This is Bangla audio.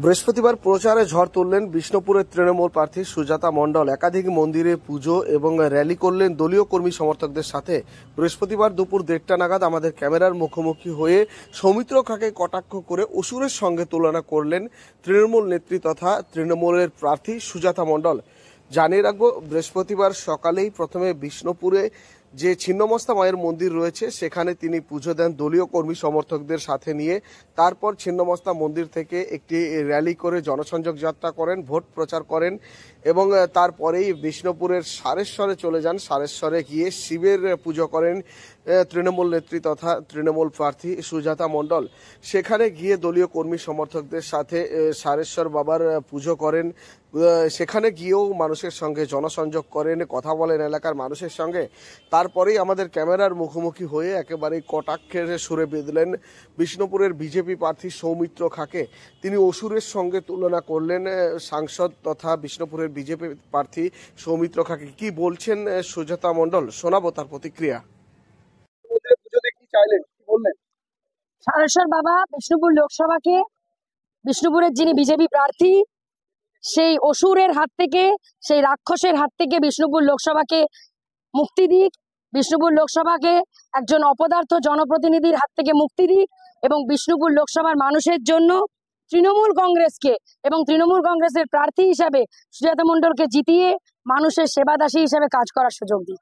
বৃহস্পতিবার প্রচারে ঝড় তুললেন বিষ্ণুপুরের তৃণমূল প্রার্থী সুজাতা মণ্ডল। একাধিক মন্দিরে পুজো এবং র্যালি করলেন দলীয় কর্মী সমর্থকদের সাথে। বৃহস্পতিবার দুপুর 1:30 নাগাদ আমাদের ক্যামেরার মুখোমুখি হয়ে সৌমিত্র খাঁকে কটাক্ষ করে অসুরের সঙ্গে তুলনা করলেন তৃণমূল নেত্রী তথা তৃণমূলের প্রার্থী সুজাতা মণ্ডল। জানিয়ে রাখবো, বৃহস্পতিবার সকালেই প্রথমে বিষ্ণুপুরে যে ছিন্নমস্তা মায়ের মন্দির রয়েছে সেখানে তিনি পুজো দেন দলীয় কর্মী সমর্থকদের সাথে নিয়ে। তারপর ছিন্নমস্তা মন্দির থেকে একটি র্যালি করে জনসংযোগ যাত্রা করেন, ভোট প্রচার করেন এবং তারপরেই বিষ্ণুপুরের সারেশ্বরে চলে যান। সারেশ্বরে গিয়ে শিবের পুজো করেন তৃণমূল নেত্রী তথা তৃণমূল প্রার্থী সুজাতা মণ্ডল। সেখানে গিয়ে দলীয় কর্মী সমর্থকদের সাথে সারেশ্বর বাবার পুজো করেন। সেখানে গিয়েও মানুষের সঙ্গে জনসংযোগ করেন, কথা বলেন এলাকার মানুষের সঙ্গে। তারপরেই আমাদের ক্যামেরার মুখোমুখি হয়ে একেবারেই কটাক্ষের সুরে বেঁধলেন বিষ্ণুপুরের বিজেপি প্রার্থী সৌমিত্র খাঁকে। তিনি অসুরের সঙ্গে তুলনা করলেন সাংসদ তথা বিষ্ণুপুরের বিজেপি প্রার্থী সৌমিত্র খাঁকে। কি বলছেন সুজাতা মণ্ডল, শোনাবো তার প্রতিক্রিয়া। সারেশ্বর বাবা বিষ্ণুপুর লোকসভাকে, বিষ্ণুপুরের যিনি বিজেপি প্রার্থী, সেই অসুরের হাত থেকে, সেই রাক্ষসের হাত থেকে বিষ্ণুপুর লোকসভাকে মুক্তি দিক, বিষ্ণুপুর লোকসভাকে একজন অপদার্থ জনপ্রতিনিধির হাত থেকে মুক্তি দিক এবং বিষ্ণুপুর লোকসভার মানুষের জন্য তৃণমূল কংগ্রেসকে এবং তৃণমূল কংগ্রেসের প্রার্থী হিসাবে সুজাতা মণ্ডলকে জিতিয়ে মানুষের সেবাদাসী হিসাবে কাজ করার সুযোগ দিক।